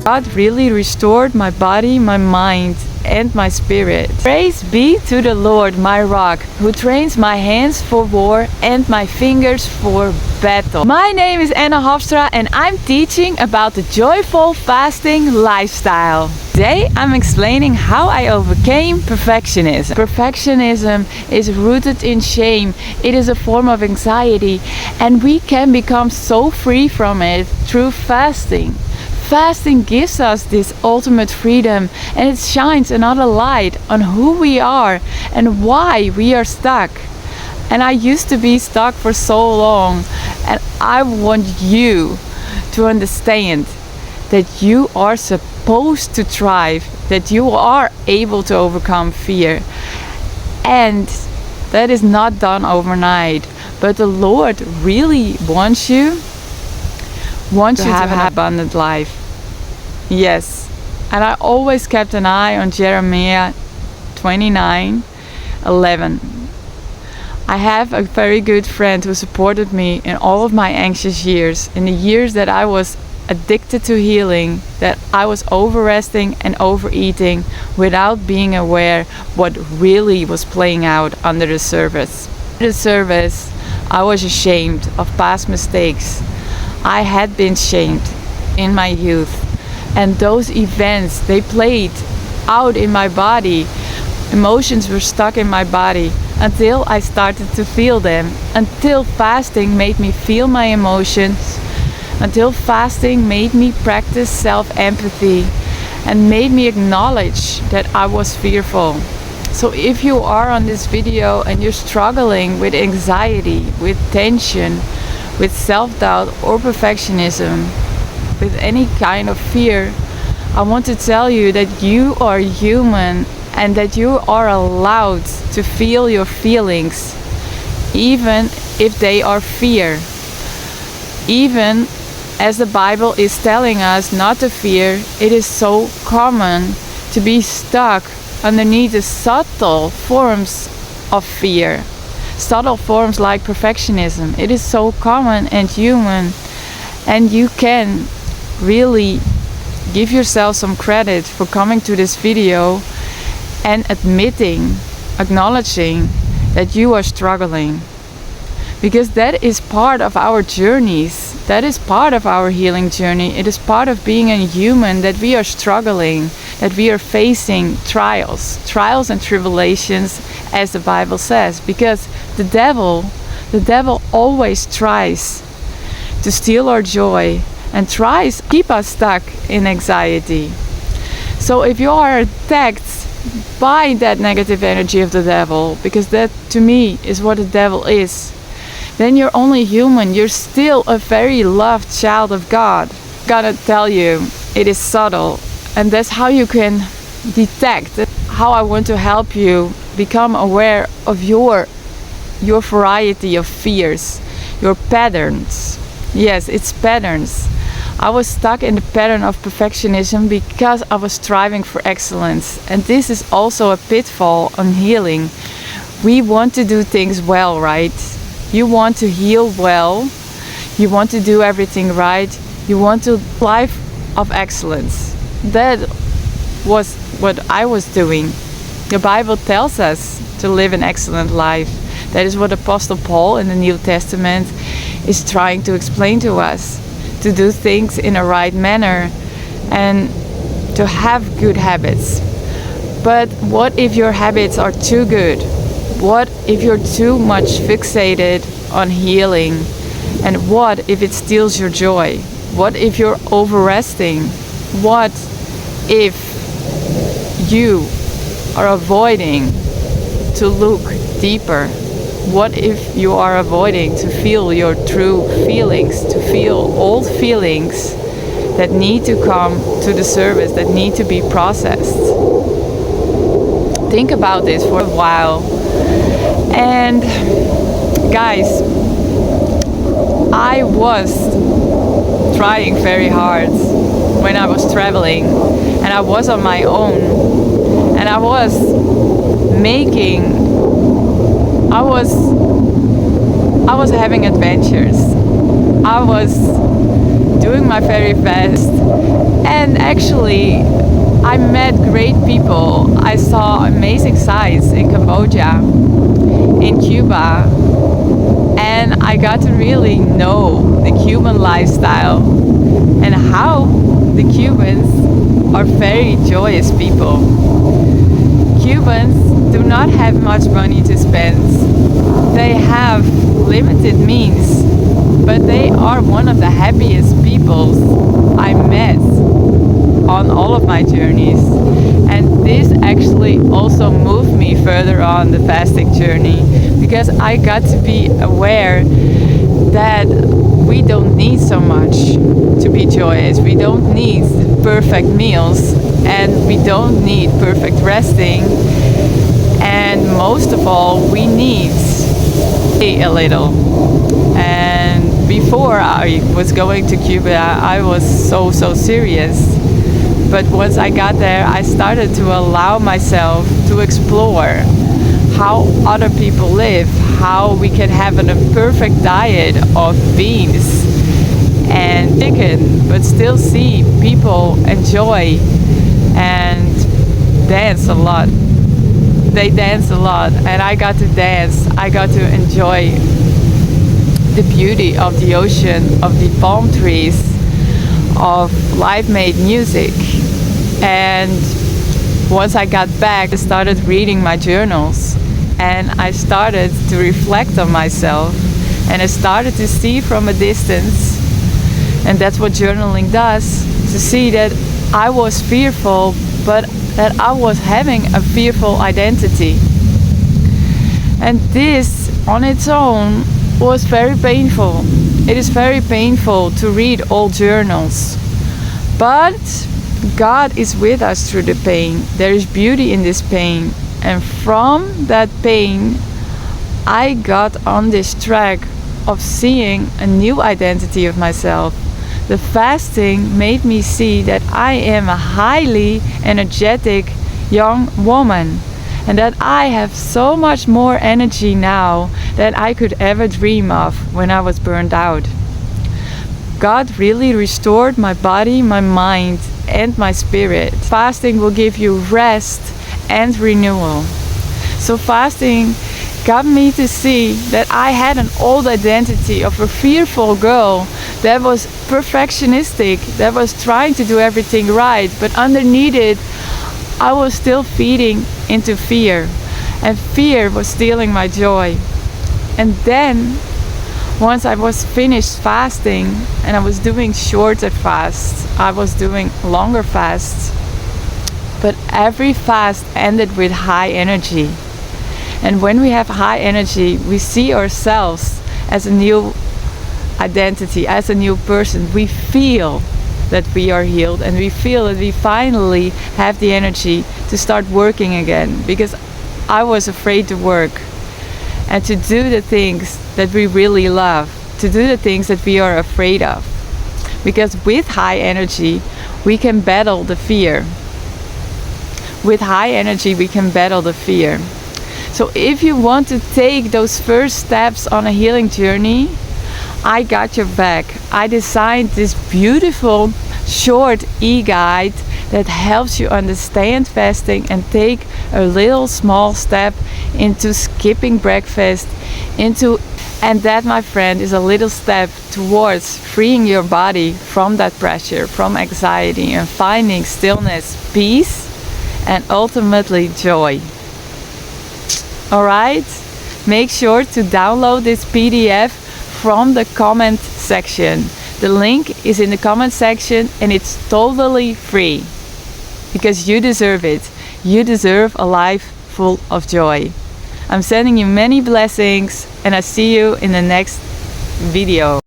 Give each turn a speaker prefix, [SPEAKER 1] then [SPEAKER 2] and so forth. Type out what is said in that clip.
[SPEAKER 1] God really restored my body, my mind, and my spirit. Praise be to the Lord, my rock, who trains my hands for war and my fingers for battle. My name is Anna Hofstra and I'm teaching about the joyful fasting lifestyle. Today I'm explaining how I overcame perfectionism. Perfectionism is rooted in shame. It is a form of anxiety and we can become so free from it through fasting. Fasting gives us this ultimate freedom and it shines another light on who we are and why we are stuck. And I used to be stuck for so long, and I want you to understand that you are supposed to thrive, that you are able to overcome fear. And that is not done overnight, but the Lord really wants you to have an abundant life. Yes, and I always kept an eye on Jeremiah 29:11. I have a very good friend who supported me in all of my anxious years, in the years that I was addicted to healing, that I was overresting and overeating without being aware what really was playing out under the surface. I was ashamed of past mistakes. I had been shamed in my youth. And those events, they played out in my body. Emotions were stuck in my body until I started to feel them. Until fasting made me feel my emotions. Until fasting made me practice self-empathy and made me acknowledge that I was fearful. So if you are on this video and you're struggling with anxiety, with tension, with self-doubt or perfectionism, with any kind of fear, I want to tell you that you are human and that you are allowed to feel your feelings, even if they are fear. Even as the Bible is telling us not to fear, it is so common to be stuck underneath the subtle forms of fear. Subtle forms like perfectionism. It is so common and human, and you can really give yourself some credit for coming to this video and acknowledging that you are struggling, because that is part of our journeys. That is part of our healing journey. It is part of being a human that we are struggling, that we are facing trials and tribulations, as the Bible says, because the devil always tries to steal our joy and tries to keep us stuck in anxiety. So if you are attacked by that negative energy of the devil, because that to me is what the devil is, then you're only human. You're still a very loved child of God. I'm gonna tell you, it is subtle, and that's how you can detect, how I want to help you become aware of your variety of fears, your patterns. Yes, it's patterns. I was stuck in the pattern of perfectionism because I was striving for excellence. And this is also a pitfall on healing. We want to do things well, right? You want to heal well. You want to do everything right. You want a life of excellence. That was what I was doing. The Bible tells us to live an excellent life. That is what Apostle Paul in the New Testament is trying to explain to us. To do things in a right manner and to have good habits. But what if your habits are too good? What if you're too much fixated on healing? And what if it steals your joy? What if you're overresting? What if you are avoiding to look deeper? What if you are avoiding to feel your true feelings, to feel old feelings that need to come to the surface, that need to be processed? Think about this for a while. And guys, I was trying very hard when I was traveling, and I was on my own, and I was having adventures. I was doing my very best, And actually, I met great people. I saw amazing sights in Cambodia, in Cuba, and I got to really know the Cuban lifestyle and how the Cubans are very joyous people. Cubans do not have much money to spend. They have limited means, but they are one of the happiest people I met on all of my journeys. And this actually also moved me further on the fasting journey, because I got to be aware that we don't need so much to be joyous. We don't need perfect meals, and we don't need perfect resting, and most of all, we need a little. And before I was going to Cuba, I was so serious. But once I got there, I started to allow myself to explore how other people live, how we can have a perfect diet of beans and chicken, but still see people enjoy and dance a lot. They dance a lot, and I got to dance. I got to enjoy the beauty of the ocean, of the palm trees, of live-made music. And once I got back, I started reading my journals, and I started to reflect on myself, and I started to see from a distance, and that's what journaling does, to see that I was fearful, but that I was having a fearful identity. And this on its own was very painful. It is very painful to read old journals, but God is with us through the pain. There is beauty in this pain, and from that pain I got on this track of seeing a new identity of myself. The fasting made me see that I am a highly energetic young woman, and that I have so much more energy now than I could ever dream of when I was burned out. God really restored my body, my mind, and my spirit. Fasting will give you rest and renewal. So fasting got me to see that I had an old identity of a fearful girl that was perfectionistic, that was trying to do everything right, but underneath it I was still feeding into fear, and fear was stealing my joy. And then once I was finished fasting, and I was doing shorter fasts, I was doing longer fasts, but every fast ended with high energy. And when we have high energy, we see ourselves as a new identity, as a new person. We feel that we are healed, and we feel that we finally have the energy to start working again, because I was afraid to work and to do the things that we really love, to do the things that we are afraid of. Because with high energy, we can battle the fear. With high energy, we can battle the fear. So if you want to take those first steps on a healing journey, I got your back. I designed this beautiful short e-guide that helps you understand fasting and take a little small step into skipping breakfast, and that, my friend, is a little step towards freeing your body from that pressure, from anxiety, and finding stillness, peace, and ultimately joy. Alright? Make sure to download this PDF from the comment section. The link is in the comment section, and it's totally free. Because you deserve it. You deserve a life full of joy. I'm sending you many blessings, and I see you in the next video.